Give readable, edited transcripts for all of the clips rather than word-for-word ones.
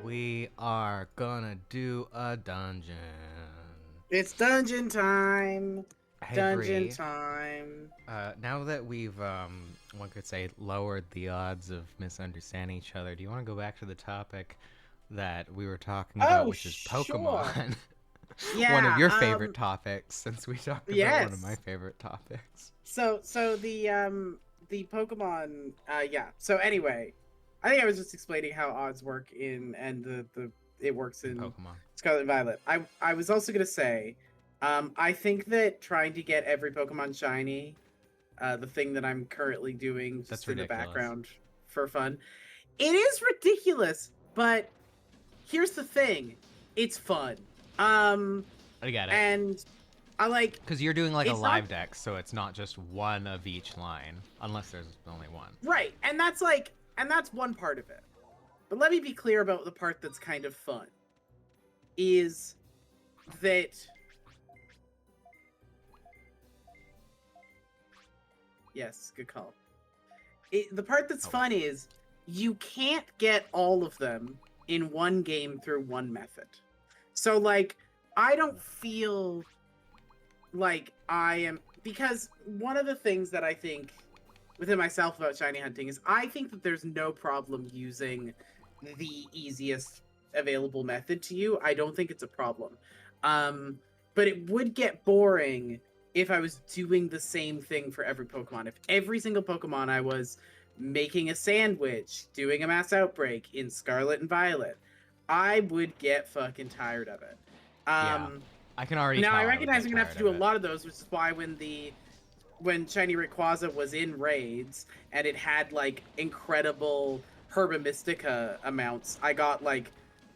We are gonna do a dungeon. It's dungeon time. Hey Dungeon Bree, time. now that we've, one could say, lowered the odds of misunderstanding each other, do you want to go back to the topic that we were talking about, Oh, which is sure. Pokemon? One of Yeah. your favorite topics, since we talked about one of my Yes. favorite topics. So the Pokemon. Yeah. So anyway, I think I was just explaining how odds work in and the it works In in Pokemon. Scarlet and Violet. I was also gonna say, I think that trying to get every Pokemon shiny, the thing that I'm currently doing That's just in the ridiculous. background for fun, it is ridiculous. But here's the thing, it's fun. Um, I get it. and I like Because you're doing like a it's not live deck, so it's not just one of each line, unless there's only one. right, and that's one part of it. But let me be clear about the part that's kind of fun is that yes, good call. The part that's Oh, fun is you can't get all of them in one game through one method. So like I don't feel like I am, because one of the things that I think within myself about shiny hunting is I think that there's no problem using the easiest available method to you. I don't think it's a problem. Um, but it would get boring if I was doing the same thing for every Pokemon. If every single Pokemon I was making a sandwich, doing a mass outbreak in Scarlet and Violet, I would get fucking tired of it. yeah. Um, I can already Now I tell I would recognize get I'm gonna have to tired do of a it. lot of those, which is why when Shiny Rayquaza was in raids and it had like incredible Herba Mystica amounts, I got like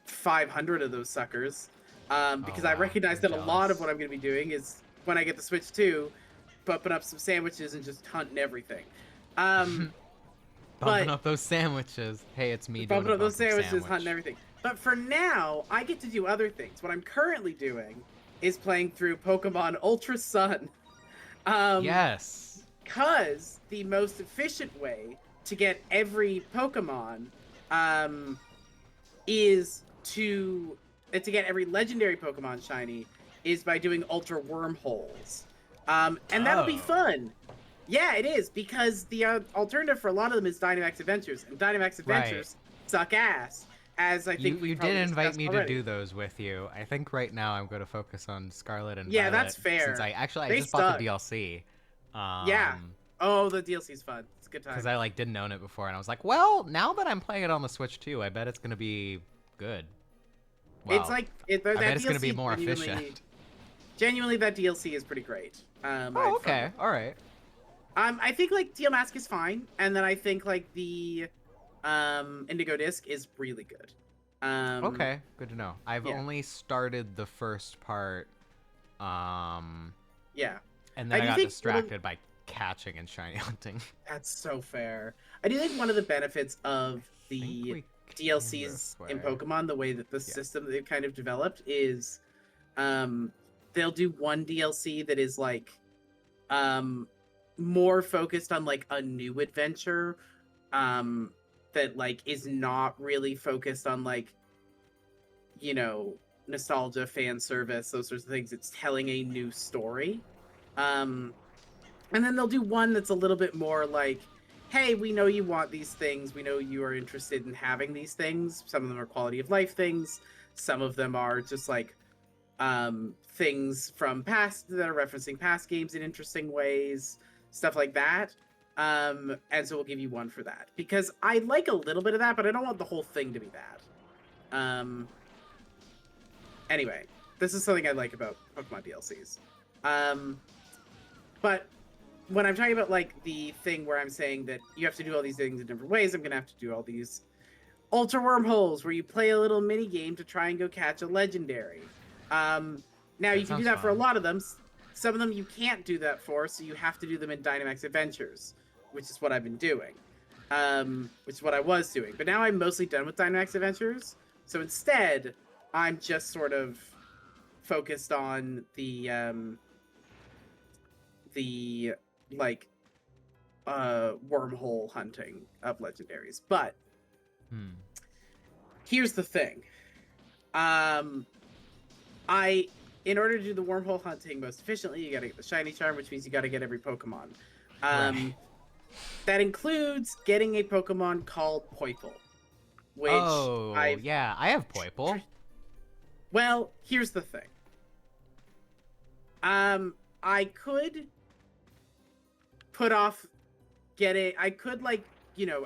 500 of those suckers. Oh Because I wow, recognize I'm that a lot of jealous. what I'm gonna be doing is when I get the Switch 2, bumping up some sandwiches and just hunting everything. Um, Bumping but up those sandwiches. Hey, it's me doing bumping a up those bump up sandwiches, hunting sandwich. everything. But for now, I get to do other things. What I'm currently doing is playing through Pokemon Ultra Sun. Um, Yes. because the most efficient way to get every Pokemon um, is to get every legendary Pokemon shiny is by doing Ultra Wormholes. And that'll be Oh. fun. Yeah, it is, because the alternative for a lot of them is Dynamax Adventures, and Dynamax Right. Adventures suck ass, as I You think we've you did probably invite discussed me to already. do those with you. I think right now I'm going to focus on Scarlet and Yeah, that's Violet since fair. I They just bought the suck. DLC. Yeah. Oh, the DLC's fun. It's a good Because time. I like didn't own it before and I was like, well, now that I'm playing it on the Switch too, I bet it's going to be good. It's Well, like it, I bet that it's going to be DLC more efficient. genuinely that DLC is pretty great. I Oh, had fun okay. with it. All right. I think like Teal Mask is fine, and then I think like the Indigo Disc is really good. Um, Okay, good to know. I've yeah, only started the first part, um, yeah. and then I I do got think distracted by catching and shiny hunting. that's so fair. I do think one of the benefits of I think the we came this DLCs in way. Pokemon, the way that the Yeah. system that they've kind of developed is, um, they'll do one DLC that is like um more focused on like a new adventure, um that like is not really focused on like, you know, nostalgia, fan service, those sorts of things. It's telling a new story. um and then they'll do one that's a little bit more like, hey, we know you want these things, we know you are interested in having these things. Some of them are quality of life things, some of them are just like things from past that are referencing past games in interesting ways, stuff like that. And so we'll give you one for that, because I like a little bit of that, but I don't want the whole thing to be that. Anyway, this is something I like about Pokemon DLCs. um but when I'm talking about like the thing where I'm saying that you have to do all these things in different ways, I'm gonna have to do all these ultra wormholes where you play a little mini game to try and go catch a legendary. Um, Now you That can do sounds that for a fun. lot of them. Some of them you can't do that for, so you have to do them in Dynamax Adventures, which is what I've been doing. Which is what I was doing. But now I'm mostly done with Dynamax Adventures. So instead, I'm just sort of focused on the like wormhole hunting of legendaries. But Hmm. Here's the thing. Um, I in order to do the wormhole hunting most efficiently, you got to get the shiny charm, which means you got to get every Pokemon. Right. Um, that includes getting a Pokemon called Poiple, which Oh, I've. yeah, I have Poiple. Well, here's the thing. I could put off getting. I could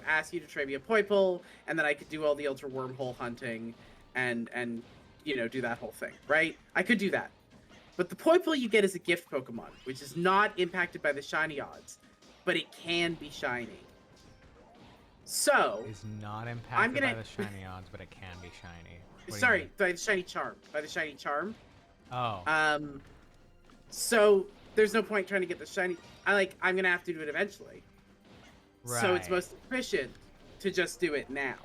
ask you to trade me a Poiple, and then I could do all the Ultra Wormhole hunting, and do that whole thing, right? I could do that. But the Poiple you get is a gift Pokemon, which is not impacted by the shiny odds, but it can be shiny. So Is not I'm impacted by gonna the shiny odds, but it can be shiny. What do you mean? sorry, by the shiny charm. By the shiny charm. Oh, Um so there's no point trying to get the shiny. I'm gonna have to do it eventually. So it's right. most efficient to just do it now.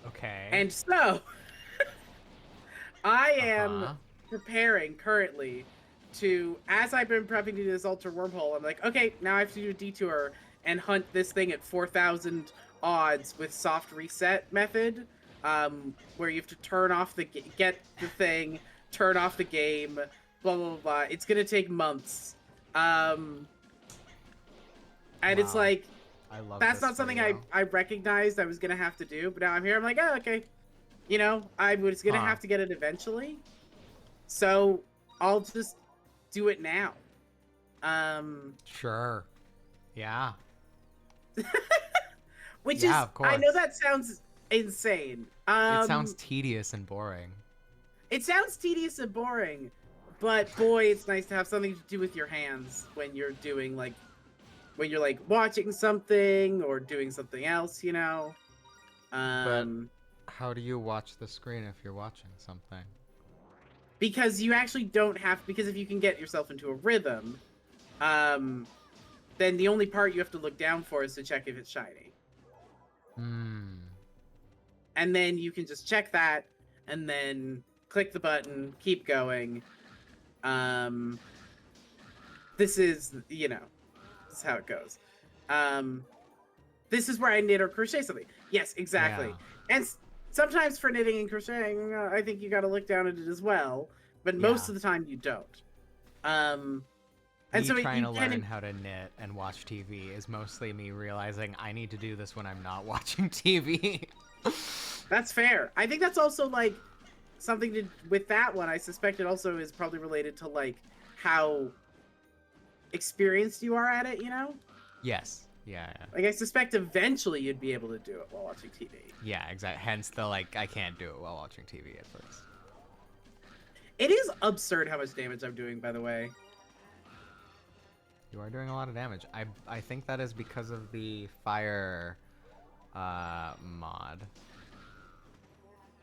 Okay. And so I am Uh-huh. preparing currently to, as I've been prepping to do this ultra wormhole, I'm like, okay, now I have to do a detour and hunt this thing at 4,000 odds with soft reset method, where you have to turn off get the thing, turn off the game, blah blah blah. It's gonna take months, and it's Wow. like I love that's this not for something you. I recognized I was gonna have to do, but now I'm here. I'm like, oh okay, I was gonna Huh. have to get it eventually, so I'll just do it now. Um, Sure. Yeah. which Yeah, is, of I know course. that sounds insane. It sounds tedious and boring. It sounds tedious and boring, but boy, it's nice to have something to do with your hands when you're doing when you're watching something or doing something else, But Um, how do you watch the screen if you're watching something? because you actually don't have, because if you can get yourself into a rhythm, um, then the only part you have to look down for is to check if it's shiny. Hmm. And then you can just check that and then click the button, keep going. Um, this is, this is how it goes. Um, this is where I knit or crochet something. Yes, Yeah. exactly. And sometimes for knitting and crocheting, I think you got to look down at it as well, but Yeah. most of the time you don't. Um, and Me so trying you to kind learn of, how to knit and watch TV is mostly me realizing I need to do this when I'm not watching TV. that's fair. I think that's also something to with that one. I suspect it also is probably related to how experienced you are at it, Yes. Yeah, yeah. I suspect eventually you'd be able to do it while watching TV. Yeah, exactly. Hence the I can't do it while watching TV at first. It is absurd how much damage I'm doing, by the way. You are doing a lot of damage. I think that is because of the fire mod.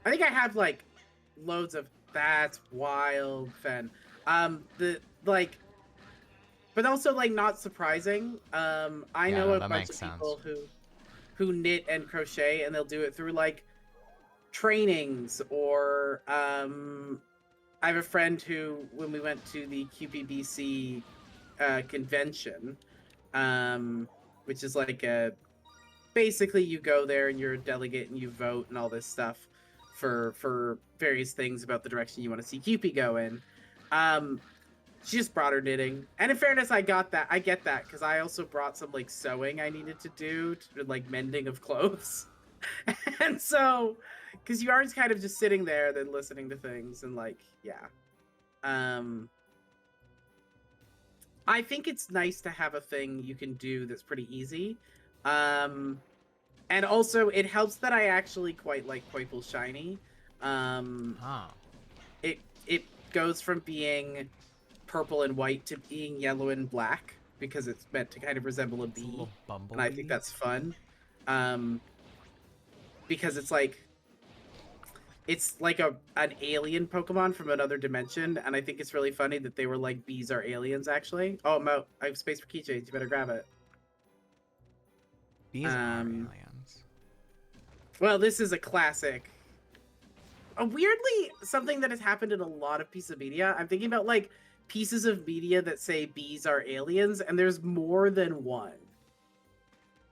I think I have loads of, that's wild, Fen. The but also not surprising. I Yeah, know no, a that bunch makes of sense. people who knit and crochet, and they'll do it through trainings, or I have a friend who, when we went to the QPBC convention, which is basically you go there and you're a delegate and you vote and all this stuff for various things about the direction you want to see QP go in. She just brought her knitting, and in fairness, I get that because I also brought some sewing I needed to do, to mending of clothes. And so, because you are just kind of just sitting there then listening to things, and yeah. um I think it's nice to have a thing you can do that's pretty easy. um and also it helps that I actually quite like Poiple shiny. um Huh. it goes from being purple and white to being yellow and black because it's meant to kind of resemble a It's a bee, little and I think bumblebee. that's fun. um because it's like an alien Pokemon from another dimension, and I think it's really funny that they were like, bees are aliens actually. Oh, Mo, I have space for keychains, you better grab it. These are um aliens. well, this is a classic. Weirdly, something that has happened in a lot of pieces of media. I'm thinking about pieces of media that say bees are aliens, and there's more than one.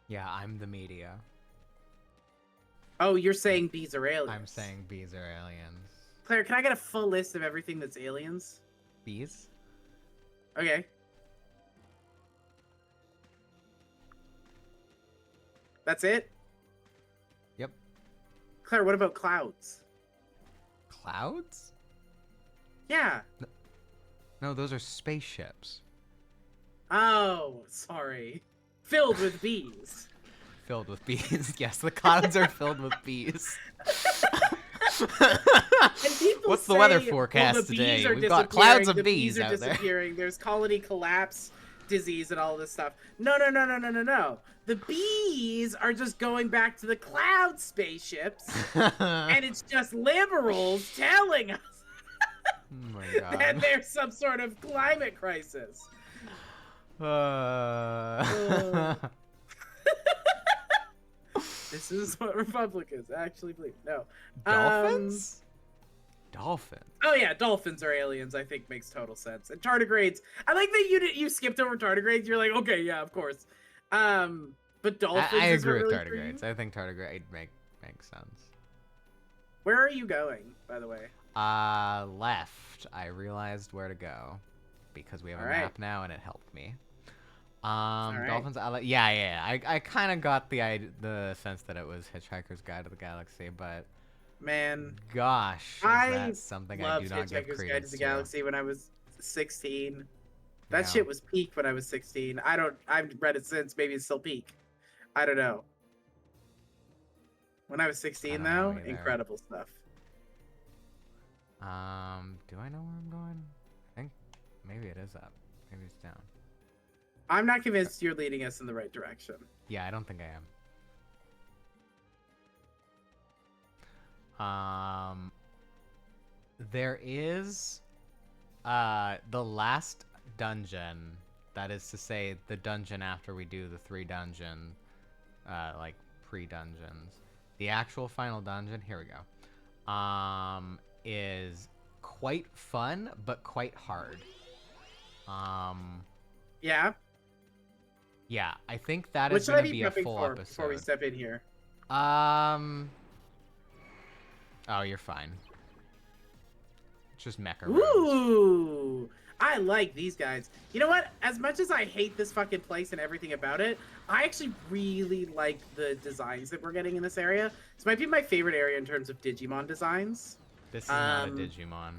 Yeah, I'm the media. Oh, you're saying bees are I'm aliens. saying bees are aliens. Claire, can I get a full list of everything that's aliens? Bees? Okay. That's it? Yep. Claire, what about clouds? Clouds? Yeah. No, those are spaceships. Oh, sorry. Filled with bees. Filled with bees. Yes, the clouds are filled with bees. And people What's the weather say, well, forecast the bees today? are We've got clouds disappearing. of The bees bees are out there. disappearing. There's colony collapse disease and all this stuff. No, no, no, no, no, no, no. The bees are just going back to the cloud spaceships, and it's just liberals telling us Oh my that god. there's some sort of climate crisis. Uh, this is what Republicans actually believe. No. Dolphins? Dolphins. Oh yeah, dolphins are aliens. I think makes total sense. And tardigrades. I like that you skipped over tardigrades. You're like, okay, yeah, of course. But dolphins I is what agree with really threw you? tardigrades. I think tardigrade makes sense. Where are you going, by the way? Left. I realized where to go because we have All a right. map now and it helped me. Right. Dolphins. Yeah. I kind of got the sense that it was Hitchhiker's Guide to the Galaxy, but Man, gosh, is I that something I do loved not give Hitchhiker's Guide to credence the to? Galaxy when I was 16. That Yeah. shit was peak when I was 16. I've read it since. Maybe it's still peak. I don't know. When I was I 16, don't know though, either. incredible stuff. Do I know where I'm going? I think maybe it is up. Maybe it's down. I'm not convinced you're leading us in the right direction. Yeah, I don't think I am. There is the last dungeon, that is to say the dungeon after we do the 3 dungeon like pre-dungeons. The actual final dungeon, here we go. Is quite fun but quite hard. Yeah. Yeah, I think that What is should I going to be be a prepping full for before we episode. step in here? Oh, you're fine. Just mecha roads. Ooh, I like these guys. You know what? As much as I hate this fucking place and everything about it, I actually really like the designs that we're getting in this area. This might be my favorite area in terms of Digimon designs. This is not a Digimon.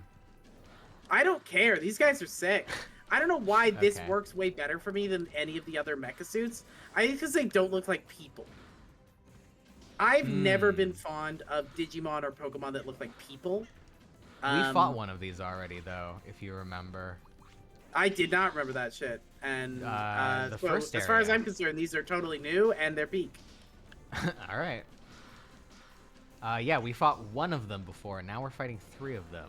I don't care. These guys are sick. I don't know why this Okay. works way better for me than any of the other mecha suits. I think because they don't look like people. I've never been fond of Digimon or Pokemon that look like people. We fought one of these already, though, if you remember. I did not remember that shit. And The first as far as area. I'm concerned, these are totally new and they're peak. All right. Yeah, we fought one of them before, and now we're fighting 3 of them.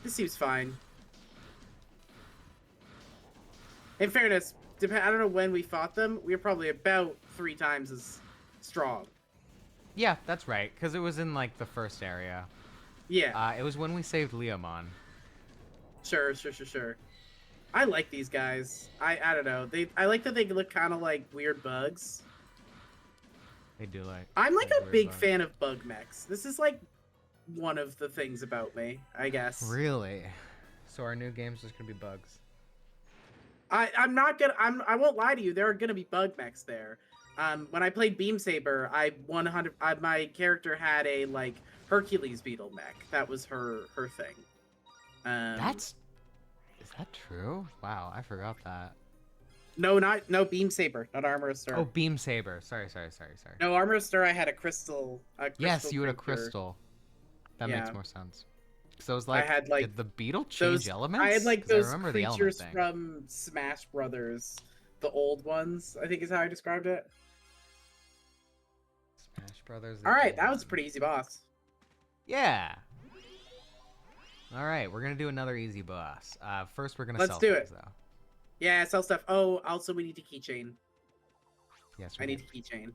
This seems fine. In fairness, I don't know when we fought them. We were probably about 3 times as strong. Yeah, that's right, because it was in, like, the first area. Yeah. It was when we saved Leomon. Sure. I like these guys. I don't know. I like that they look kind of like weird bugs. They do, like... I'm like a weird big bugs. fan of bug mechs. This is like one of the things about me, I guess. Really? So our new game's just gonna be bugs. I'm not gonna. I won't lie to you. There are gonna be bug mechs there. When I played Beam Saber, my character had a like Hercules beetle mech. That was her thing. Is that true? Wow, I forgot that. No Beam Saber, not Armor of Stir. Oh, Beam Saber. Sorry. No Armor of Stir. I had a crystal. Yes, you had a creature. crystal. That Yeah. makes more sense. So it was like, I had, like, did the beetle change elements? I had like 'Cause I those remember the element creatures thing. from Smash Brothers, the old ones. I think is how I described it. Smash Brothers. All right, that was a pretty easy boss. Yeah. All right, we're gonna do another easy boss. First we're gonna Let's sell do things, it. though. Yeah, sell stuff. Oh, also we need to keychain. Yes, I we need do. to keychain.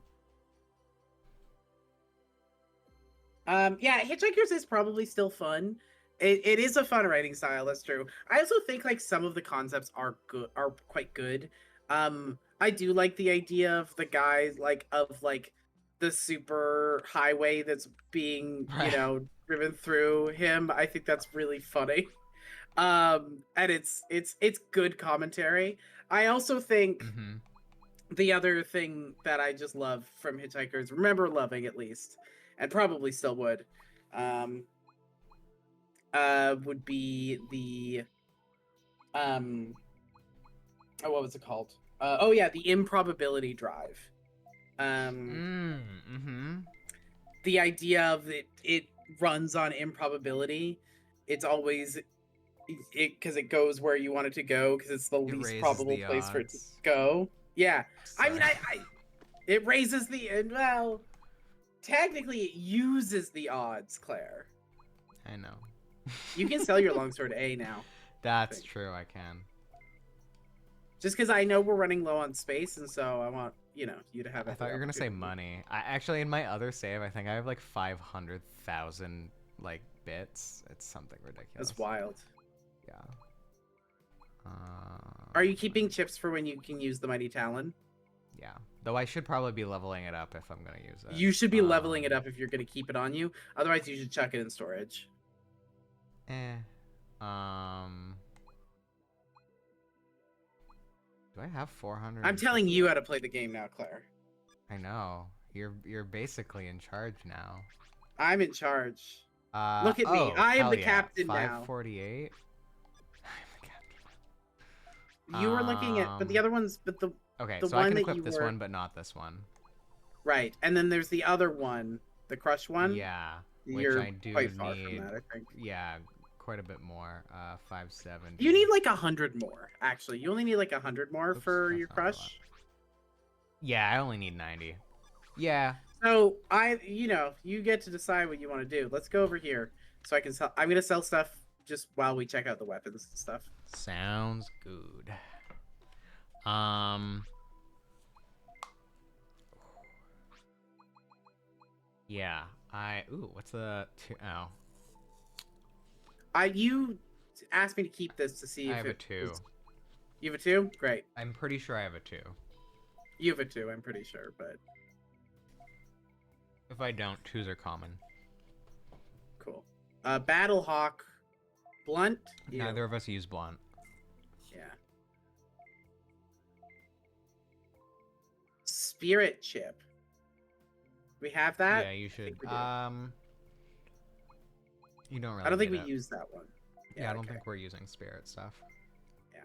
Yeah, Hitchhikers is probably still fun. It is a fun writing style. That's true. I also think like some of the concepts are quite good. I do like the idea of the guys like the super highway that's being, Right. driven through him. I think that's really funny. And it's good commentary. I also think Mm-hmm. the other thing that I just love from Hitchhikers, remember loving at least, and probably still um, would be the um, oh, what was it called? Oh yeah, the improbability drive. Um, Mm-hmm. the idea of it runs on improbability. It's always because it goes where you want it to go because it's the It least raises probable the place for it to odds. go. Yeah, I mean, Sorry. I it raises the well, technically it uses the odds, Claire. I know. You can sell your longsword A now. I That's think. true, I can. Just because I know we're running low on space, and so I want you to have I thought every you were gonna say opportunity. money. I actually in my other save, I think I have like 500,000 like bits. It's something ridiculous. That's wild. Yeah. Are you keeping chips for when you can use the mighty talon? Yeah. Though I should probably be leveling it up if I'm gonna use it. You should be leveling it up if you're going to keep it on you. Otherwise, you should chuck it in storage. Eh. Um. Do I have 400? I'm telling you how to play the game now, Claire. I know. You're basically in charge now. I'm in charge. Look at me. Oh, I am hell the yeah. captain now. 548. You were looking at, but the other ones, but Okay, the so I one can that equip you this were one, but not this one. right, and then there's the other one, the crush one. Yeah, which You're I do quite far from need. that, I think. Yeah, quite a bit more. 570. You need like 100 more. Actually, you only need like 100 more Oops, for that's your not what I want. crush. Yeah, I only need 90. Yeah. So you get to decide what you want to do. Let's go over here so I can sell. I'm gonna sell stuff just while we check out the weapons and stuff. Sounds good. Um. Yeah. Ooh, what's the two? Oh, You asked me to keep this to see I if have a it two. was. You have a two? Great. I'm pretty sure I have a two. You have a two, I'm pretty sure, but If I don't, twos are common. cool. Battlehawk blunt. Ew. Neither of us use blunt. Yeah. Spirit chip. We have that. Yeah, you should. we do. You don't really. I don't think need we it. use that one. Yeah, I don't okay. think we're using spirit stuff. Yeah.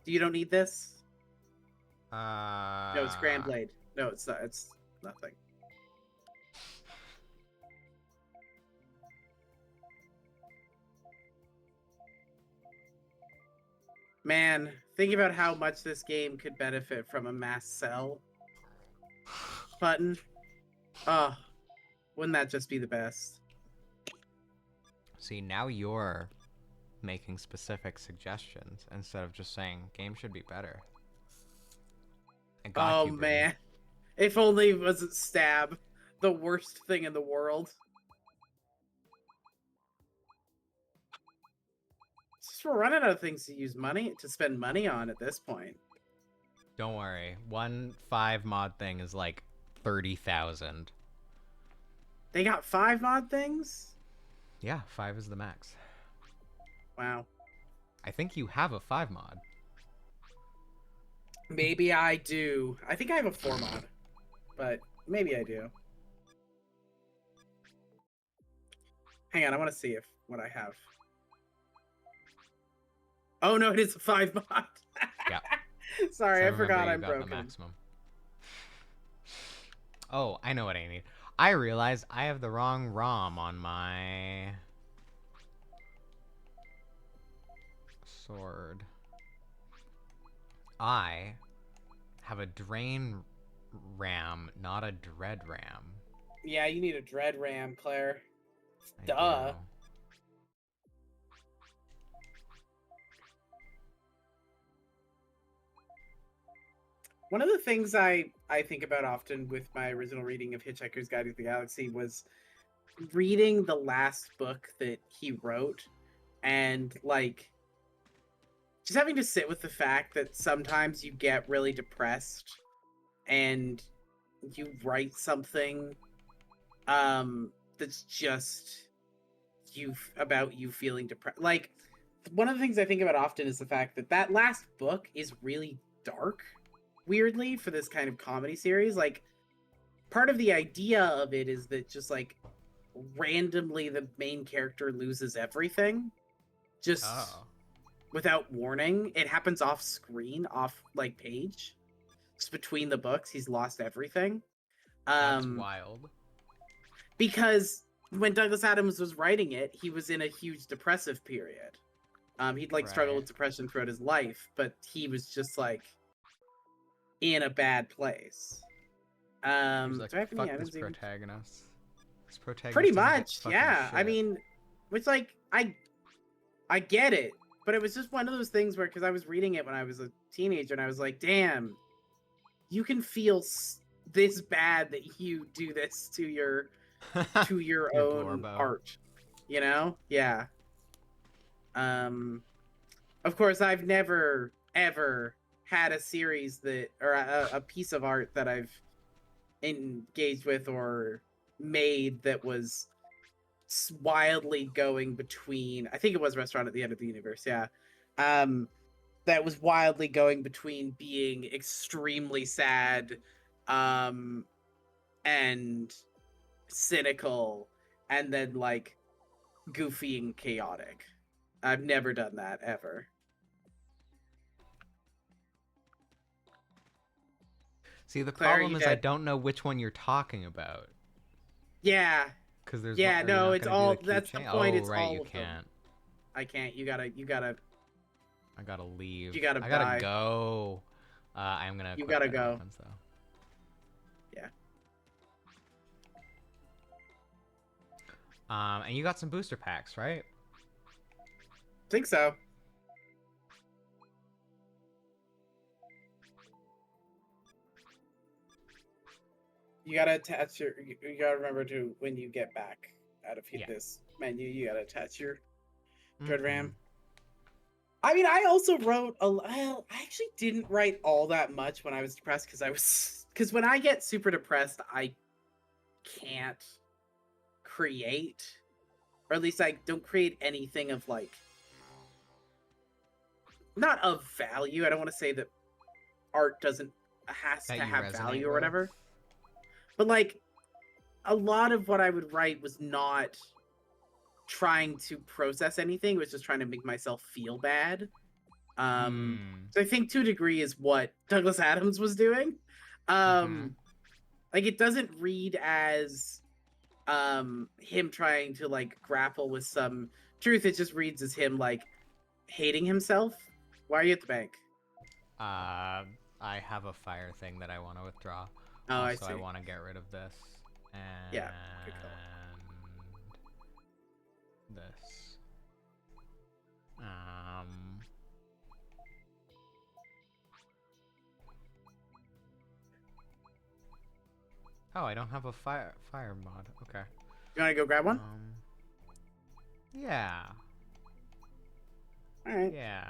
You don't need this? No, it's Grand Blade. No, it's not. It's nothing. Man, think about how much this game could benefit from a mass sell button. Oh, wouldn't that just be the best? See, now you're making specific suggestions instead of just saying game should be better. I got you, Bree. Man, if only it wasn't stab, the worst thing in the world. Just we're running out of things to spend money on at this point. Don't worry, 1.5 mod thing is like 30,000. They got 5 mod things? Yeah, 5 is the max. Wow. I think you have a 5 mod. Maybe I do. I think I have a 4 mod, but maybe I do. Hang on, I want to see what I have. Oh no, it is a 5 mod. Yeah. Sorry, So I forgot you I'm got broken. the maximum. Oh, I know what I need. I realized I have the wrong ROM on my sword. I have a drain ram, not a dread ram. Yeah, you need a dread ram, Claire. I Duh. do. One of the things I think about often with my original reading of Hitchhiker's Guide to the Galaxy was reading the last book that he wrote and like just having to sit with the fact that sometimes you get really depressed and you write something that's just you about you feeling depressed. Like, one of the things I think about often is the fact that that last book is really dark, weirdly, for this kind of comedy series. Like, part of the idea of it is that just like randomly the main character loses everything just Oh, without warning. It happens off screen, off like page, just between the books. He's lost everything. that's Um, wild. because when Douglas Adams was writing it, he was in a huge depressive period. He'd like struggled Right. with depression throughout his life, but he was just like in a bad place. He was like, Do I have any "Fuck this items even? protagonist. This Pretty protagonist doesn't get much, fucking yeah. I shit." mean, it's like I get it, but it was just one of those things where because I was reading it when I was a teenager, and I was like, damn, you can feel this bad that you do this to your Your own Glorbo. art, you know? Yeah. Um, of course, I've never ever had a series that or a piece of art that I've engaged with or made that was wildly going between. I think it was Restaurant at the End of the Universe. Yeah. Um, that was wildly going between being extremely sad, um, and cynical, and then like goofy and chaotic. I've never done that ever. See, the Claire, are problem you is I dead? don't know which one you're talking about. Yeah. Because there's, Yeah, are you no, not it's gonna do the all cue that's the chain? point, Oh, it's right, you all of them. can't. I can't. I gotta leave. You gotta I gotta die. go. I'm gonna You equip gotta better go. weapons though. Yeah. And you got some booster packs, right? Think so. You gotta attach your you gotta remember to when you get back out of Yeah. this menu, you gotta attach your Dread Mm-hmm. Ram. I mean, I also wrote well, I actually didn't write all that much when I was depressed because when I get super depressed, I can't create, or at least I don't create anything of like not of value. I don't want to say that art doesn't has That to you have resonate value or with. whatever, but like a lot of what I would write was not trying to process anything. It was just trying to make myself feel bad. Hmm. So I think to a degree is what Douglas Adams was doing. Mm-hmm. Like it doesn't read as him trying to like grapple with some truth. It just reads as him like hating himself. Why are you at the bank? I have a fire thing that I want to withdraw. Oh, I Also, I see. want to get rid of this. Yeah, good call. And this. Um. Oh, I don't have a fire mod. Okay. You want to go grab one? Um. Yeah. All right. Yeah.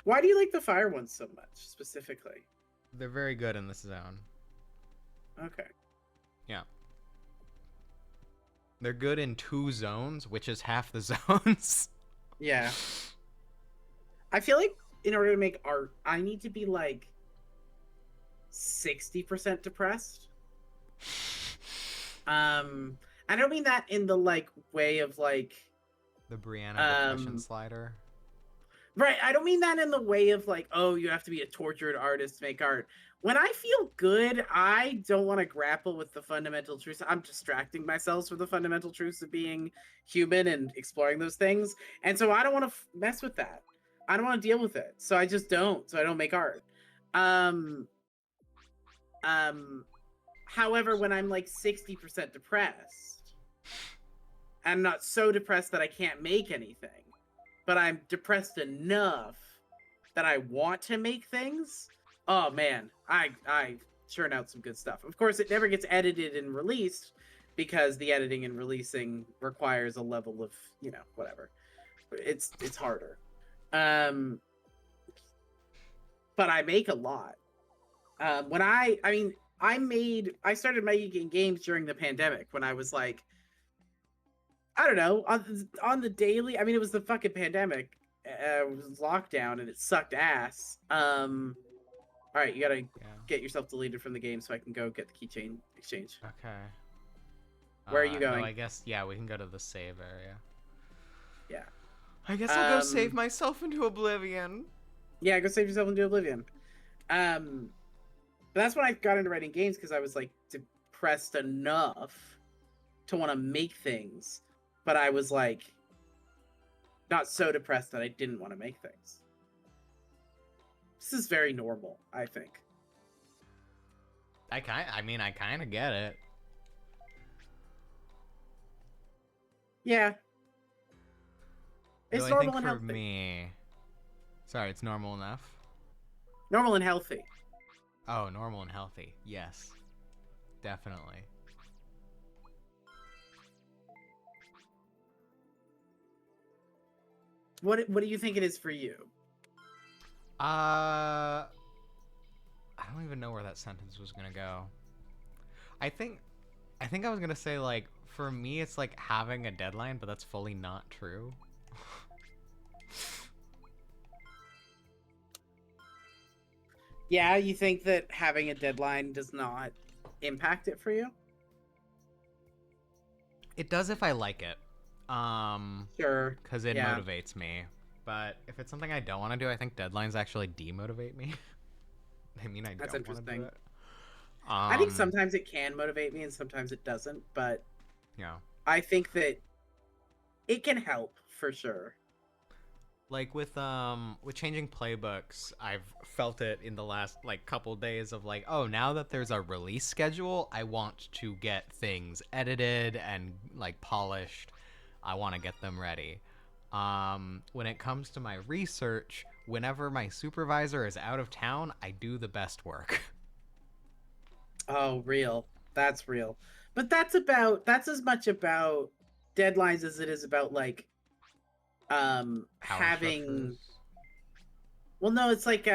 Why do you like the fire ones so much specifically? They're very good in this zone. Okay. Yeah. They're good in 2 zones, which is half the zones. Yeah. I feel like in order to make art, I need to be like 60% depressed. I don't mean that in the like way of like The Brianna depression um slider. right, I don't mean that in the way of like, oh, you have to be a tortured artist to make art. When I feel good, I don't want to grapple with the fundamental truths. I'm distracting myself from the fundamental truths of being human and exploring those things. And so I don't want to mess with that. I don't want to deal with it. So I just don't. So I don't make art. Um however, when I'm like 60% depressed, I'm not so depressed that I can't make anything, but I'm depressed enough that I want to make things. Oh man, I churn out some good stuff. Of course, it never gets edited and released because the editing and releasing requires a level of, whatever. It's harder. Um, but I make a lot. When I mean, I started making games during the pandemic when I was like, I don't know, on the daily. I mean, it was the fucking pandemic. It was lockdown and it sucked ass. All right, you gotta Yeah. get yourself deleted from the game so I can go get the keychain exchange. Okay. Where are you No, going? I guess yeah, we can go to the save area. Yeah. I guess I'll go save Um. myself into oblivion. Yeah, go save yourself into oblivion. Um. But that's when I got into writing games because I was like depressed enough to want to make things, but I was like not so depressed that I didn't want to make things. This is very normal, I think. I kind of get it. Yeah, Though it's I think normal and for healthy. me, sorry, it's normal enough. Normal and healthy. Oh, normal and healthy. Yes, definitely. What do you think it is for you? I don't even know where that sentence was gonna go. I think, I think I was gonna say like for me, it's like having a deadline, but that's fully not true. Yeah, you think that having a deadline does not impact it for you? It does if I like it. Sure. Because it Yeah, motivates me. But if it's something I don't want to do, I think deadlines actually demotivate me. I mean, I that's don't want to do interesting. it. I think sometimes it can motivate me and sometimes it doesn't, but Yeah. I think that it can help for sure. Like with changing playbooks, I've felt it in the last like couple days of like, oh, now that there's a release schedule, I want to get things edited and like polished. I want to get them ready. When it comes to my research, whenever my supervisor is out of town, I do the best work. Oh, real. That's real. But that's as much about deadlines as it is about like Power having, structures. well, no, it's like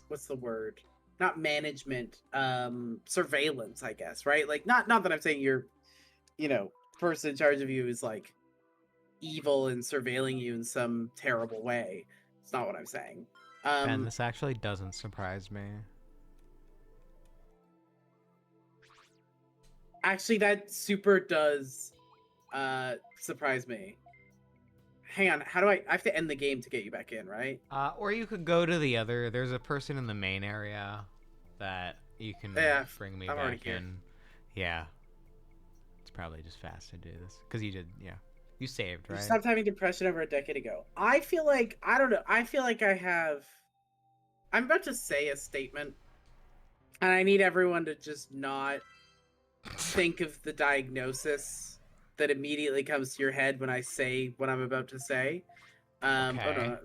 what's the word? Not management, surveillance, I guess, right? Like not that I'm saying you're, you know, person in charge of you is like evil and surveilling you in some terrible way. It's not what I'm saying. Ben, Um this actually doesn't surprise me. Actually that super does surprise me. Hang on, how do I have to end the game to get you back in, right? Or you could go to the other. There's a person in the main area that you can Yeah, bring me I'm already back here. in. Yeah, it's probably just fast to do this because you did. Yeah, you saved, You right? stopped having depression over a decade ago. I feel like I don't know. I feel like I have. I'm about to say a statement, and I need everyone to just not think of the diagnosis that immediately comes to your head when I say what I'm about to say. Oh no, Okay. not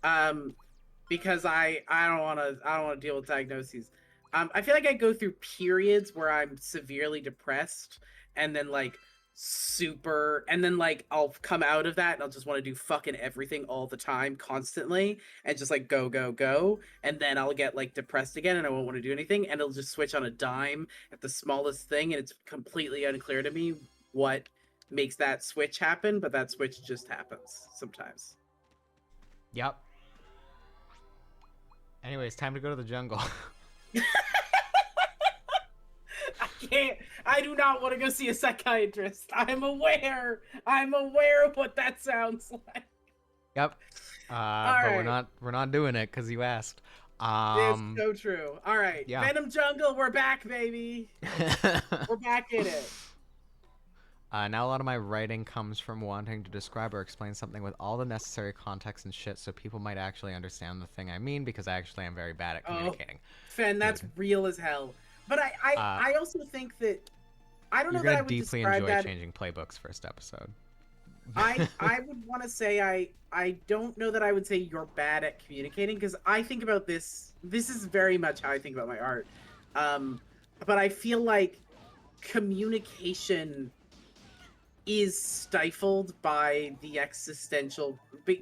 um, because I don't want to deal with diagnoses. I feel like I go through periods where I'm severely depressed, and then like super, and then like I'll come out of that and I'll just want to do fucking everything all the time, constantly, and just like go go go, and then I'll get like depressed again and I won't want to do anything, and it'll just switch on a dime at the smallest thing, and it's completely unclear to me what makes that switch happen, but that switch just happens sometimes. Yep. Anyways, time to go to the jungle. I can't. I do not want to go see a psychiatrist. I'm aware. I'm aware of what that sounds like. Yep. All But right. we're not doing it because you asked. It's so true. All right. Yeah. Venom Jungle, we're back, baby. We're back in it. Now a lot of my writing comes from wanting to describe or explain something with all the necessary context and shit so people might actually understand the thing I mean because I actually am very bad at Oh, communicating. Fen, that's Dude, real as hell. But uh, I also think that I don't you're know that gonna I would deeply describe enjoy that. changing playbooks first episode. I would want to say I don't know that I would say you're bad at communicating because I think about this. This is very much how I think about my art. Um, but I feel like communication is stifled by the existential,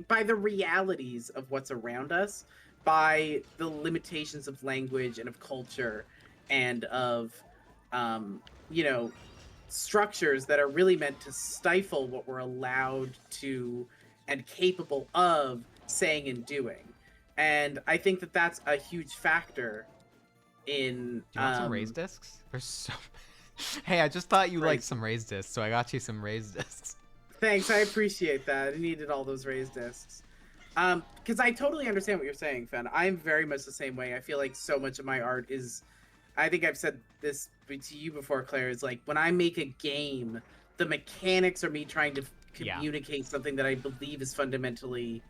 by the realities of what's around us, by the limitations of language and of culture and of um you know structures that are really meant to stifle what we're allowed to and capable of saying and doing. And I think that that's a huge factor in Do you want some raised discs? There's so. Hey, I just thought you liked raised. some raised discs, so I got you some raised discs. Thanks, I appreciate that. I needed all those raised discs. Because I totally understand what you're saying, Fen. I'm very much the same way. I feel like so much of my art is, I think I've said this to you before, Claire, is like when I make a game, the mechanics are me trying to Yeah. communicate something that I believe is fundamentally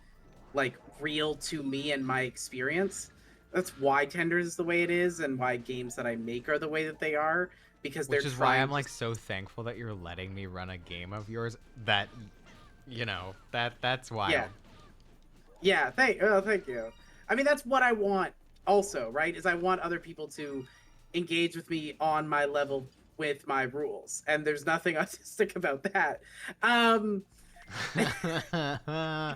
like real to me and my experience. That's why Tenders is the way it is, and why games that I make are the way that they are, because they're Which is why trying I'm to. like so thankful that you're letting me run a game of yours. That, that's Yeah, wild. yeah. Thank you. I mean, that's what I want. Also, right? Is I want other people to engage with me on my level with my rules, and there's nothing autistic about that. Um, I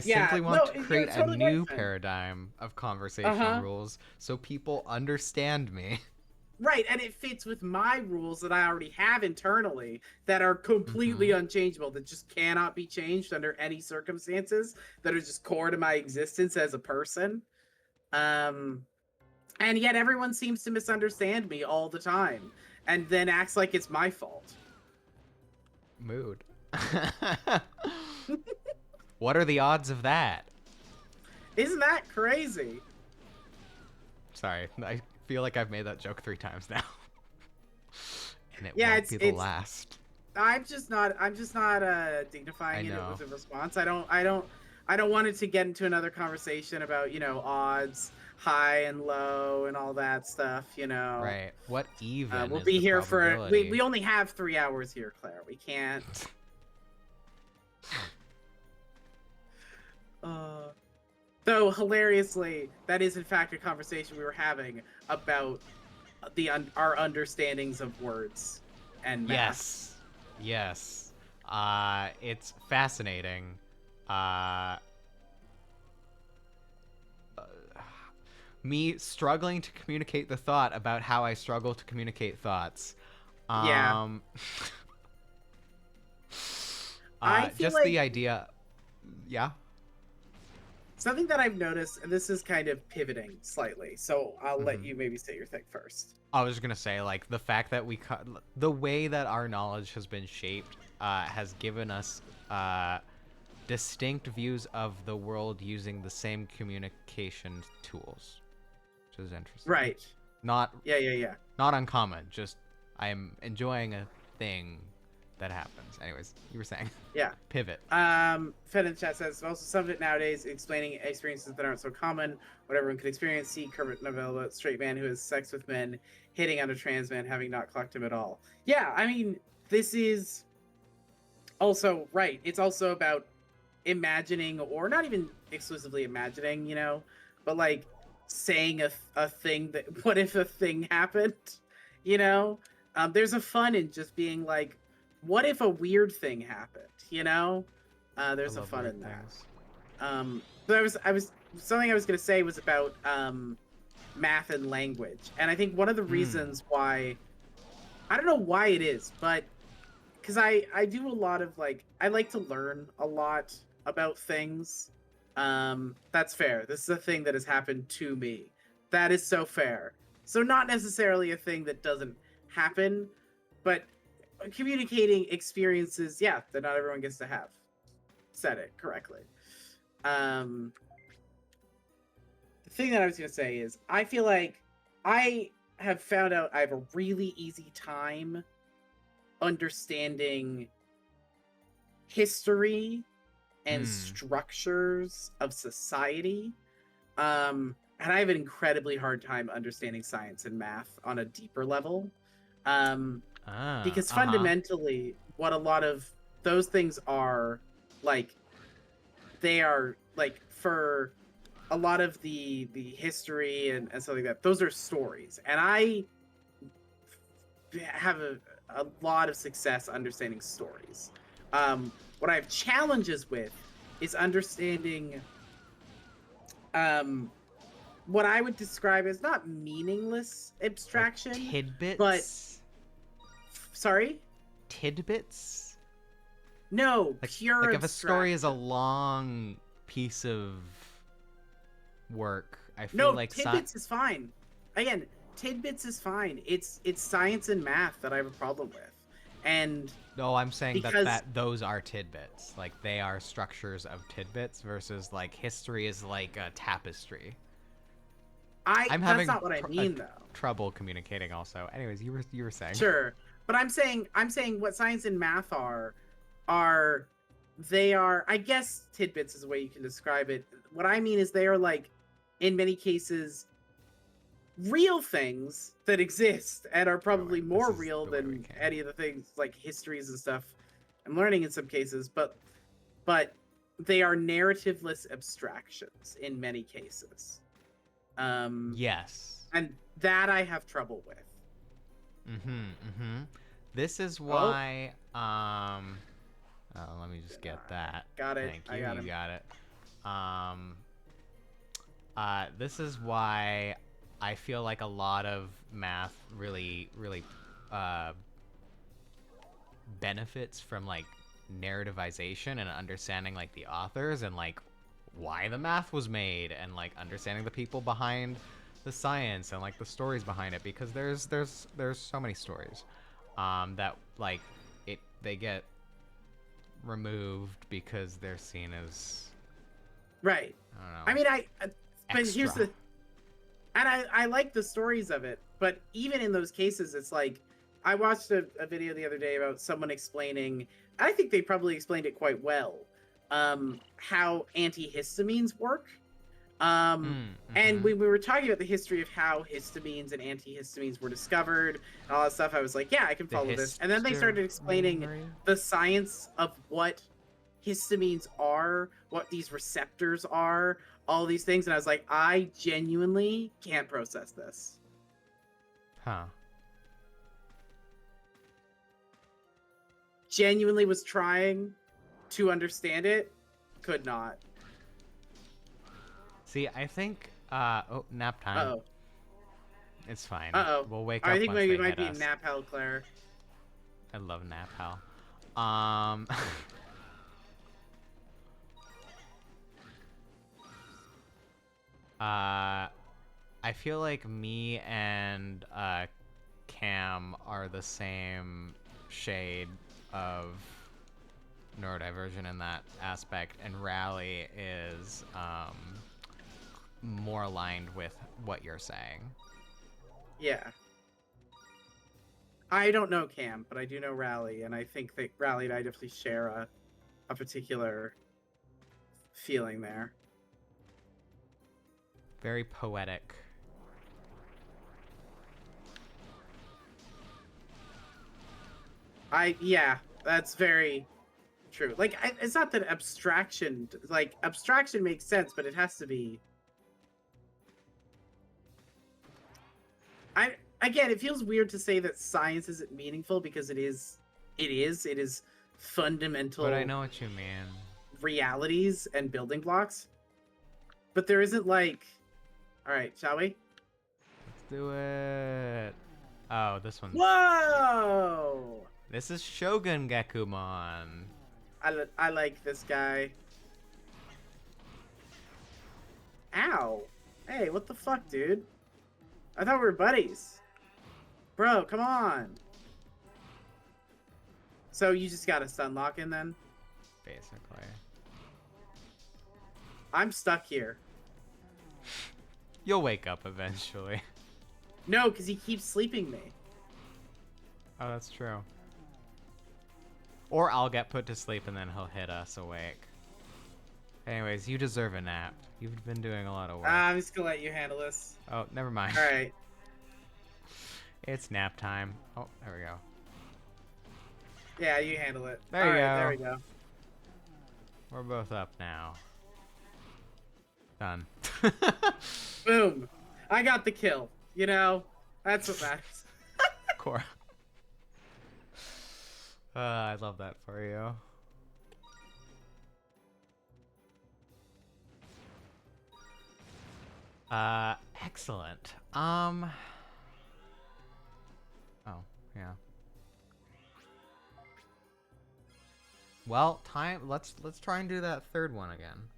yeah. simply want No, to you're create a totally right, new Fen. paradigm of Uh conversational huh. rules so people understand me. Right, and it fits with my rules that I already have internally that are completely Mm-hmm. unchangeable, that just cannot be changed under any circumstances, that are just core to my existence as a person. Um, and yet everyone seems to misunderstand me all the time, and then acts like it's my fault. Mood. What are the odds of that? Isn't that crazy? Sorry, I feel like I've made that joke 3 times now. And it Yeah, won't be the it's. last. I'm just not I dignifying it know. with a response. I don't want it to get into another conversation about, odds, high and low and all that stuff. Right. What even We'll is be the here for we probability? we only have 3 hours here, Claire. We can't. Uh, though hilariously, that is in fact a conversation we were having about our understandings of words and math. Yes. Yes. It's fascinating. Uh, Me struggling to communicate the thought about how I struggle to communicate thoughts. Yeah, Um, I feel just like the idea. Yeah. something that I've noticed, and this is kind of pivoting slightly, so I'll let Mm-hmm. you maybe say your thing first. I was just gonna say, like, the fact that the way that our knowledge has been shaped, has given us distinct views of the world using the same communication tools, which is interesting. Right. Not Yeah, yeah, yeah. not uncommon. Just I'm enjoying a thing that happens. Anyways, you were saying Yeah. pivot. Fed in chat says also some of it nowadays explaining experiences that aren't so common, what everyone could experience. See Kermit novella, straight man who has sex with men, hitting on a trans man, having not clocked him at all. Yeah, I mean, this is also right. It's also about imagining, or not even exclusively imagining, but like saying a thing that what if a thing happened, you know? There's a fun in just being like, what if a weird thing happened, I there's a love fun weird in that. things. But I was something I was gonna say was about math and language. And I think one of the Hmm. reasons why, I don't know why it is, but because I do a lot of like, I like to learn a lot about things. That's fair. This is a thing that has happened to me. That is so fair. So not necessarily a thing that doesn't happen, but communicating experiences, yeah, that not everyone gets to have. Said it correctly. Um, the thing that I was gonna say is I feel like I have found out I have a really easy time understanding history and Hmm. structures of society. And I have an incredibly hard time understanding science and math on a deeper level. Um, Ah. because Uh huh. fundamentally, what a lot of those things are like, they are like, for a lot of the history and stuff like that, those are stories. And I have a lot of success understanding stories. What I have challenges with is understanding um, what I would describe as not meaningless Like abstraction, but tidbits? sorry, Tidbits? no, Like, pure if a story is a abstraction. long piece of work, I feel No, like tidbits is fine. Again, tidbits is fine. It's science and math that I have a problem with, and no, I'm saying that because those are tidbits. Like they are structures of tidbits versus like history is like a tapestry. I'm that's having not what I mean though. trouble communicating. Also, anyways, you were saying. Sure, but I'm saying what science and math are they are, I guess tidbits is the way you can describe it. What I mean is they are like in many cases real things that exist and are Oh, probably wait, this more is real the way we than came. any of the things like histories and stuff I'm learning in some cases, but they are narrativeless abstractions in many cases. Um Yes. and that I have trouble with. Mm-hmm. Mm-hmm. This is Oh, why. Oh, let me just get that. got it. Thank I you. got You him. got it. Um. This is why I feel like a lot of math really uh, benefits from like narrativization and understanding like the authors and like why the math was made and like understanding the people behind the science and like the stories behind it because there's so many stories that like they get removed because they're seen as Right. I don't I know mean, but here's extra. the, and I like the stories of it, but even in those cases, it's like, I watched a video the other day about someone explaining, I think they probably explained it quite well, how antihistamines work. Mm, And mm-hmm. when we were talking about the history of how histamines and antihistamines were discovered and all that stuff, I was like, yeah, I can The follow this. And then they started explaining history. the science of what histamines are, what these receptors are, all these things. And I was like, I genuinely can't process this. Huh. Genuinely was trying to understand it, could not. See, I think oh, nap Uh time. oh. It's fine. Uh oh. We'll wake I up think once maybe they it might hit be us. nap hell, Claire. I love nap hell. Um I feel like me and Cam are the same shade of neurodivergent in that aspect, and Rally is more aligned with what you're saying. Yeah. I don't know Cam, but I do know Rally, and I think that Rally and I definitely share a particular feeling there. Very poetic. Yeah, that's very true. Like, it's not that abstraction makes sense, but it has to be. I Again, it feels weird to say that science isn't meaningful because it is. It is But I fundamental know what you mean. realities and building blocks. But there isn't like, all right, shall we? Let's do it. Oh, this one's Whoa! this is Shogun Gekumon. I like this guy. Ow! Hey, what the fuck, dude? I thought we were buddies. Bro, come on. So you just got a stun lock in then? Basically. I'm stuck here. You'll wake up eventually. No, because he keeps sleeping me. Oh, that's true. Or I'll get put to sleep and then he'll hit us awake. Anyways, you deserve a nap. You've been doing a lot of work. I'm just gonna let you handle this. Oh, never mind. Alright. It's nap time. Oh, there we go. Yeah, you handle it. There you Alright, go. there we go. We're both up now. Done. Boom. I got the kill. You know? That's what matters. Cora. I love that for you. Excellent. Oh, yeah. Well, time. Let's try and do that third one again.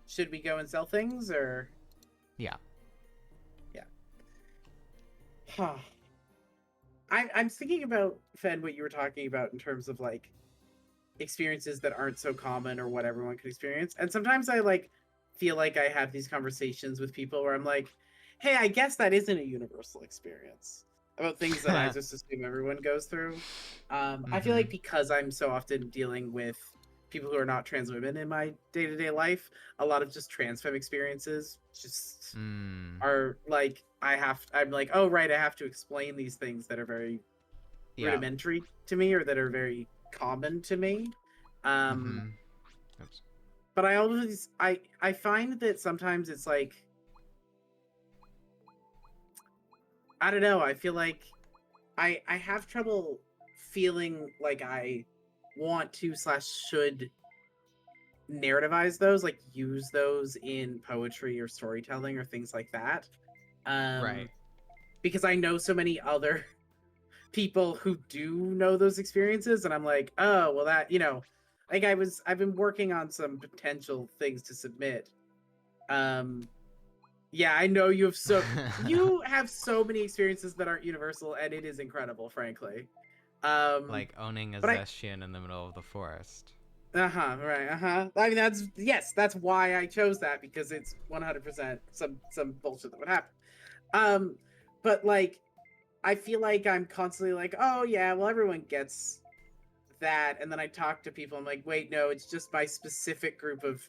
Should we go and sell things or? Yeah. Yeah. Huh. I'm thinking about, Fen, what you were talking about in terms of like experiences that aren't so common or what everyone can experience. And sometimes I like feel like I have these conversations with people where I'm like, hey, I guess that isn't a universal experience about things that I just assume everyone goes through. I feel Mm-hmm. like because I'm so often dealing with people who are not trans women in my day-to-day life, a lot of just trans femme experiences just Mm. are like I'm like, oh right, I have to explain these things that are very Yeah. rudimentary to me or that are very common to me. Um, Mm-hmm. Oops. but I always I find that sometimes it's like I don't know. I feel like I have trouble feeling like I want to slash should narrativize those, like use those in poetry or storytelling or things like that. Right. Um, because I know so many other people who do know those experiences, and I'm like, oh well, that like I've been working on some potential things to submit. Um, yeah, I know you have so many experiences that aren't universal, and it is incredible, frankly. Um, Like owning a but I Zestian in the middle of the forest. right, I mean that's why I chose that because it's 100% some bullshit that would happen. Um, but like I feel like I'm constantly like, oh yeah, well everyone gets that, and then I talk to people. I'm like, wait, no, it's just my specific group of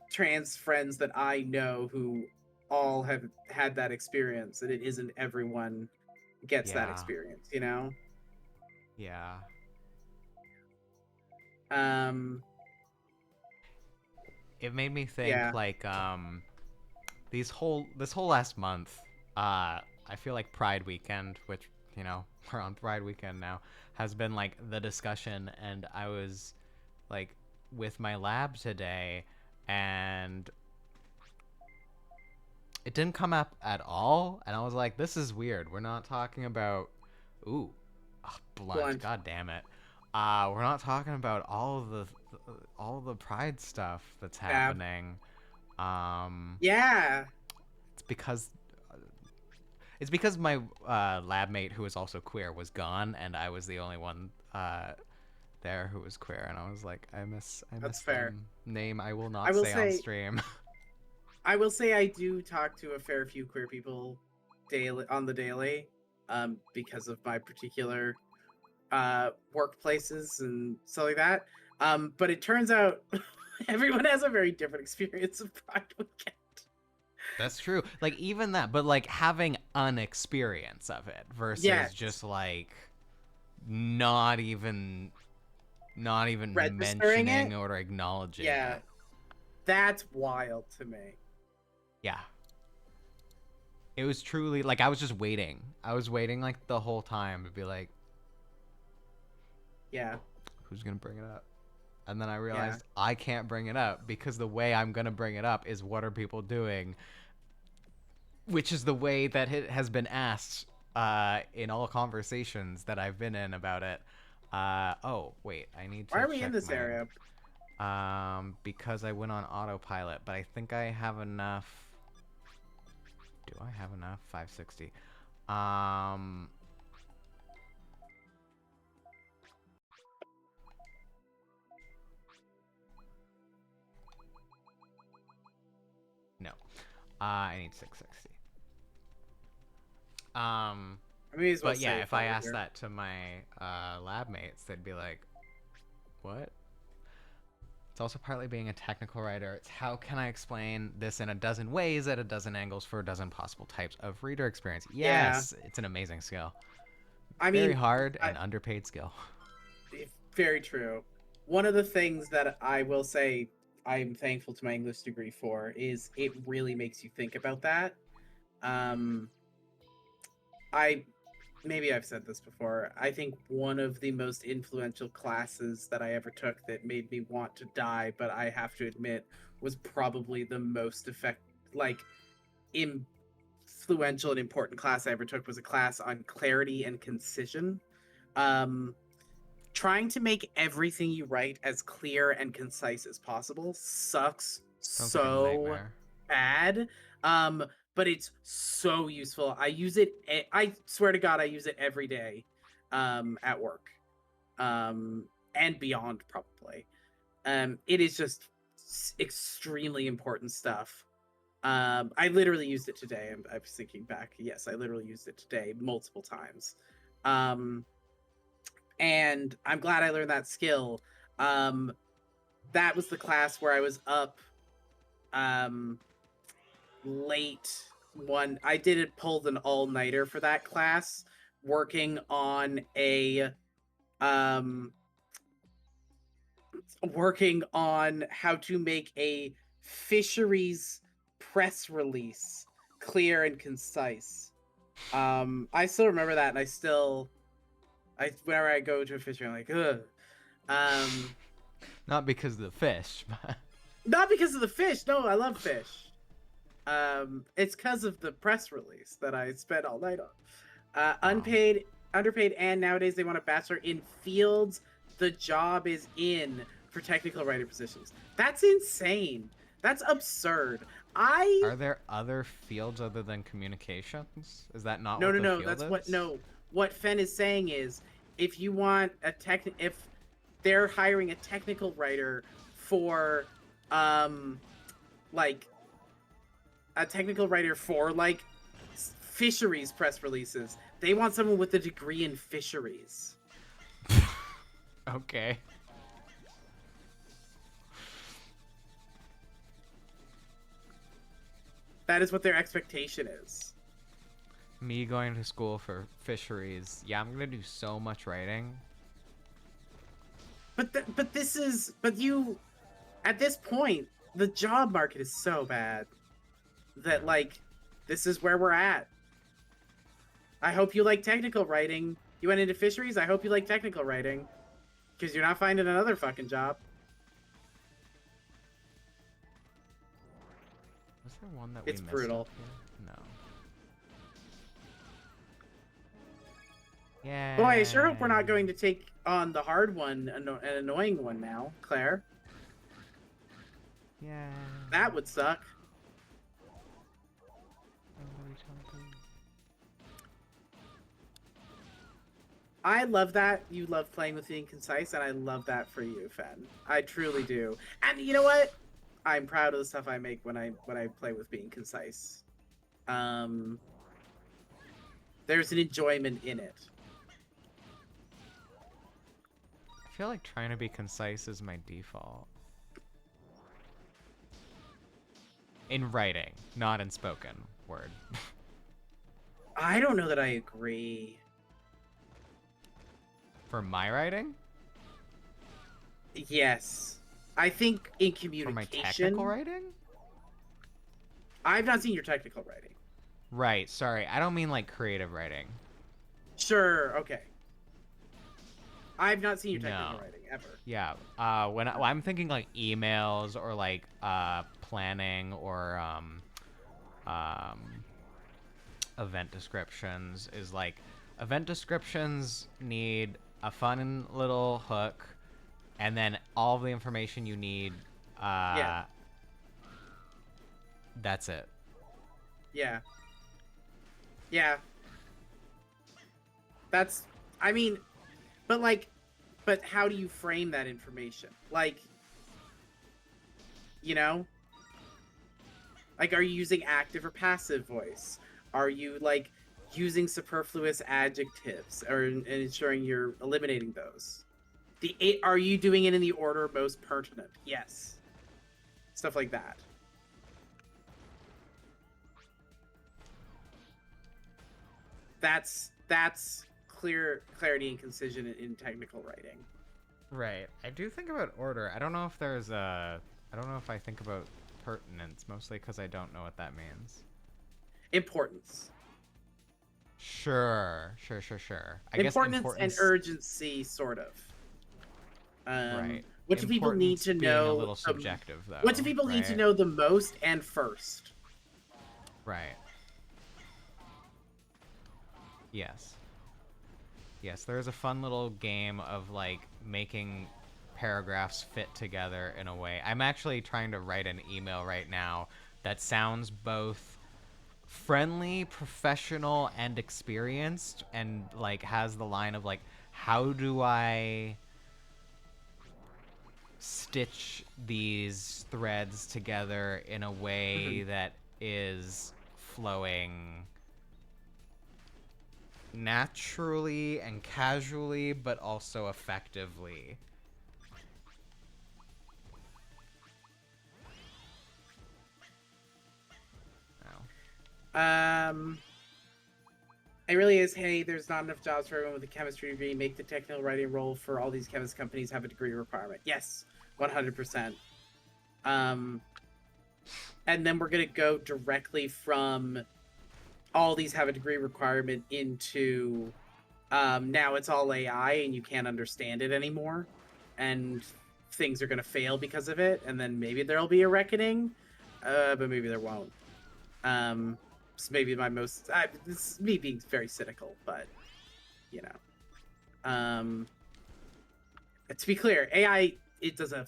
trans friends that I know who all have had that experience, and it isn't everyone gets that Yeah. experience, you know. Yeah. Um, It made me think yeah, like this whole last month, I feel like Pride weekend, which, you know, we're on Pride weekend now, has been like the discussion, and I was like with my lab today, and it didn't come up at all, and I was like, this is weird. We're not talking about ooh, blunt. blunt. God damn it. We're not talking about all of the pride stuff that's Fab. happening. Um, Yeah, it's because it's because my lab mate, who is also queer, was gone, and I was the only one there who was queer, and I was like, I that's miss fair. them. Name I will I not will say on say, stream. I do talk to a fair few queer people daily on the daily, because of my particular workplaces and stuff like that. But it turns out everyone has a very different experience of Pride Weekend. That's true. Like even that, but like having an experience of it versus Yes, just like not even not even registering mentioning it. or acknowledging Yeah, it. that's wild to me. Yeah. It was truly like I was just waiting. I was waiting like the whole time to be like, Yeah, who's gonna bring it up? And then I yeah, realized I can't bring it up because the way I'm gonna bring it up is what are people doing, which is the way that it has been asked in all conversations that I've been in about it. Oh wait, I need why to are we in check this my area? because I went on autopilot, but I think I have enough. Do I have enough? 560. Um, no. I need 660. Um, I may as well but yeah, save if while I we're asked here. that to my lab mates, they'd be like, "What?" It's also partly being a technical writer. It's how can I explain this in a dozen ways at a dozen angles for a dozen possible types of reader experience? Yeah, Yes, it's an amazing skill. I Very mean, hard I, and underpaid skill. very true. One of the things that I will say I'm thankful to my English degree for is it really makes you think about that. Um, I maybe I've said this before. I think one of the most influential classes that I ever took that made me want to die, but I have to admit was probably the most like influential and important class I ever took was a class on clarity and concision. Um, Trying to make everything you write as clear and concise as possible sucks Sounds like a so nightmare. bad. Um, but it's so useful. I use it. I swear to God, I use it every day, at work, um, and beyond probably. It is just extremely important stuff. I literally used it today. I was thinking back. Yes, I literally used it today multiple times. Um, and I'm glad I learned that skill. Um, that was the class where I was up um, late one. I did it pulled an all nighter for that class, working on a um, working on how to make a fisheries press release clear and concise. I still remember that, and I whenever I go to a fishery, I'm like, ugh. Um, Not because of the fish, but Not because of the fish. No, I love fish. It's because of the press release that I spent all night on. wow. Unpaid, underpaid, and nowadays they want a bachelor in fields the job is in for technical writer positions. That's insane. That's absurd. I Are there other fields other than communications? Is that not No, what no, the no. field That's what is? no. What Fen is saying is, if you want if they're hiring a technical writer for, um, like a technical writer for like fisheries press releases, they want someone with a degree in fisheries. Okay. That is what their expectation is. Me going to school for fisheries. Yeah, I'm gonna do so much writing. But you at this point the job market is so bad Yeah. that like this is where we're at. I hope you like technical writing. You went into fisheries. I hope you like technical writing, because you're not finding another fucking job. Was there one that we It's missed up brutal. here? No. Boy, I sure hope we're Yay. not going to take on the hard one, an annoying one now, Claire. Yeah. That would suck. I love that you love playing with being concise, and I love that for you, Fen. I truly do. And you know what? I'm proud of the stuff I make when I play with being concise. Um, there's an enjoyment in it. I feel like trying to be concise is my default. In writing, not in spoken word. I don't know that I agree. For my writing? Yes. I think in For my technical communication, writing? I've not seen your technical writing. Right, sorry. I don't mean like creative writing. Sure, okay. I've not seen your No. technical writing ever. Yeah. When I'm thinking like emails or like planning or um, event descriptions is like event descriptions need a fun little hook and then all of the information you need. Yeah, That's it. yeah, yeah. That's, I mean, but like, but how do you frame that information? Like, you know, like, are you using active or passive voice? Are you like using superfluous adjectives or ensuring you're eliminating those? Are you doing it in the order most pertinent? Yes. Stuff like that. That's clarity and concision in technical writing. Right. I do think about order. I don't know if there's a. I don't know if I think about pertinence, mostly because I don't know what that means. Importance. Sure. I guess Importance and importance, urgency, sort of. right. What do people need Importance to being a know? little subjective, What do though, people need to right? know the most and first? Right. Yes. Yes, there is a fun little game of like making paragraphs fit together in a way. I'm actually trying to write an email right now that sounds both friendly, professional, and experienced, and like has the line of like, how do I stitch these threads together in a Mhm. way that is flowing naturally and casually, but also effectively. Oh. Um, it really is. Hey, there's not enough jobs for everyone with a chemistry degree. Make the technical writing role for all these chemist companies have a degree requirement. Yes, 100%. Um, and then we're gonna go directly from all these have a degree requirement into now it's all AI and you can't understand it anymore, and things are gonna fail because of it, and then maybe there'll be a reckoning, but maybe there won't. It's maybe my most. This is me being very cynical, but you know, to be clear, AI it does a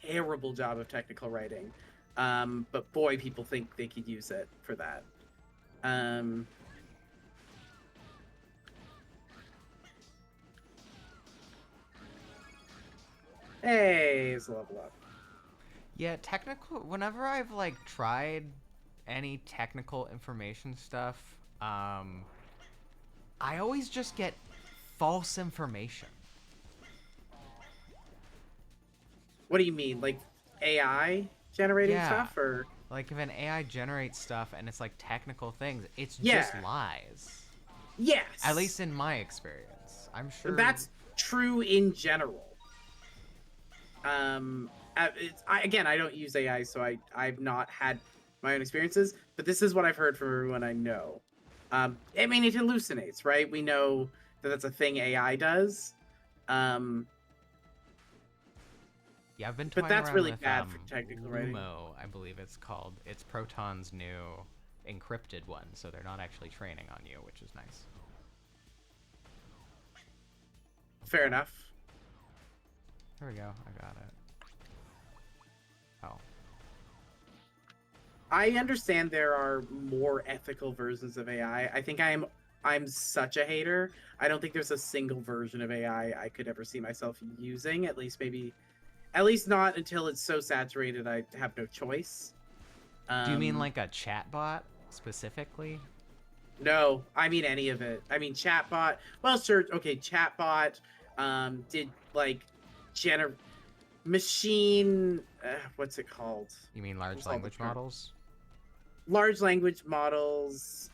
terrible job of technical writing, but boy, people think they could use it for that. Um, hey, it's a level up. Yeah, technical. Whenever I've like tried any technical information stuff, I always just get false information. What do you mean, like AI generating Yeah, stuff, or like if an AI generates stuff and it's like technical things, it's yeah, just lies. At yes, least in my experience. I'm sure. that's true in general. Again, I don't use AI, so I've not had my own experiences, but this is what I've heard from everyone I know. I mean, it hallucinates, right? We know that that's a thing AI does. Um, Yeah, I've been but toying that's around really with bad for technical writing. Lumo, I believe it's called. It's Proton's new encrypted one, so they're not actually training on you, which is nice. Fair enough. There we go. I got it. Oh. I understand there are more ethical versions of AI. I think I'm such a hater. I don't think there's a single version of AI I could ever see myself using. At least not until it's so saturated I have no choice. Do you mean Um, like a chatbot specifically? no, I mean any of it. I mean chatbot. Well, sure, okay, chatbot. Did like gener machine. What's it called? You mean large What's all the language term? models? Large language models,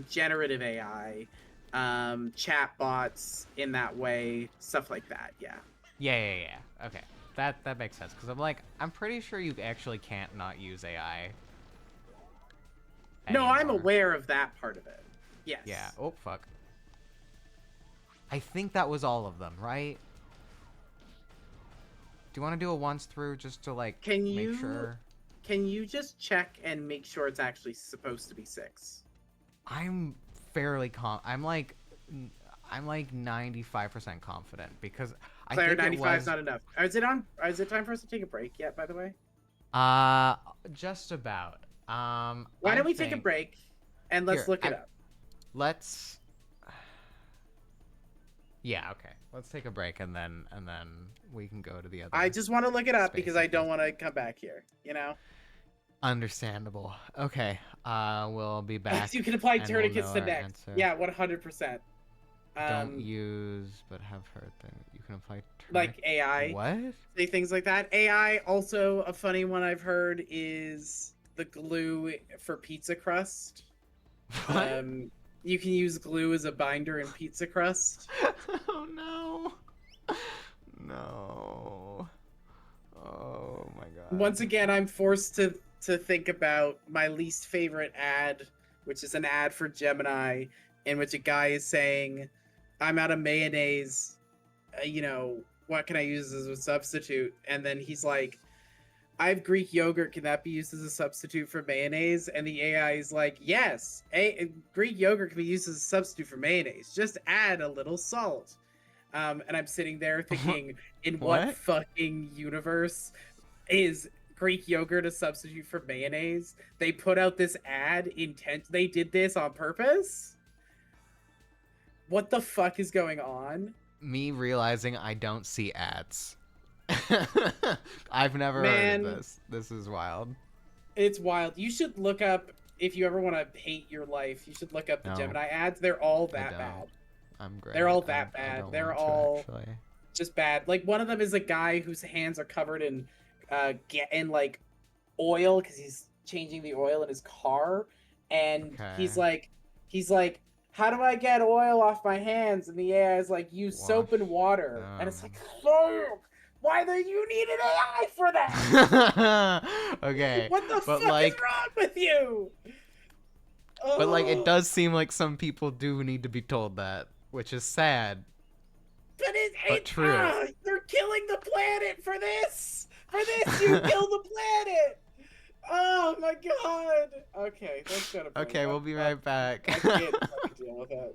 generative AI, chatbots in that way, stuff like that. Yeah. Yeah. Okay. That makes sense because I'm pretty sure you actually can't not use AI No, I'm anymore. aware of that part of it. Yeah. Yes. Oh fuck. I think that was all of them, right? Do you want to do a once through just to like Can make you sure? can you just check and make sure it's actually supposed to be 6? I'm fairly I'm like 95% confident because I Claire, think it 95 is was not enough. Is it on? Is it time for us to take a break yet? By the way, uh just about. why I don't we take a think break and let's here, look it I up? let's yeah, okay. Let's take a break and then we can go to the I other just want to look it up because space I and don't things. want to come back here. You know. Understandable. Okay. We'll be You back can apply and we'll tourniquets know to our neck. answer. Yeah, 100%. Don't Um, use but have heard that you can apply like tourniquet. AI, What? say things like that. AI, also a funny one I've heard is the glue for pizza crust. What? Um, you can use glue as a binder in pizza crust. Oh no. No. Oh my god. Once again, I'm forced to think about my least favorite ad, which is an ad for Gemini in which a guy is saying, "I'm out of mayonnaise. What can I use as a substitute?" And then he's like, "I have Greek yogurt. Can that be used as a substitute for mayonnaise?" And the AI is like, "Yes, Greek yogurt can be used as a substitute for mayonnaise. Just add a little salt." And I'm sitting there thinking, in what What? fucking universe is Greek yogurt a substitute for mayonnaise? They put out this ad They did this on purpose? What the fuck is going on? Me realizing I don't see ads. I've never heard of Man, this. This is wild. it's wild. You should look up, if you ever want to hate your life, you should look up the No, Gemini ads. They're all I that don't. bad. I'm great. They're all that I bad. don't They're want to all actually. just bad. Like, one of them is a guy whose hands are covered in like oil because he's changing the oil in his car, and Okay. he's like, "How do I get oil off my hands?" And the AI is like, "Use soap Wash and water." And it's them. like, "Fuck! Why do you need an AI for that? Okay, What the but fuck is like, wrong with you?" it Oh, does seem like some people do need to be told that, which is sad, but but true. you're killing the planet for this. For this, you kill the planet. Oh my god. Okay, that's gonna break. Okay, we'll be right back. I can't fucking deal with that.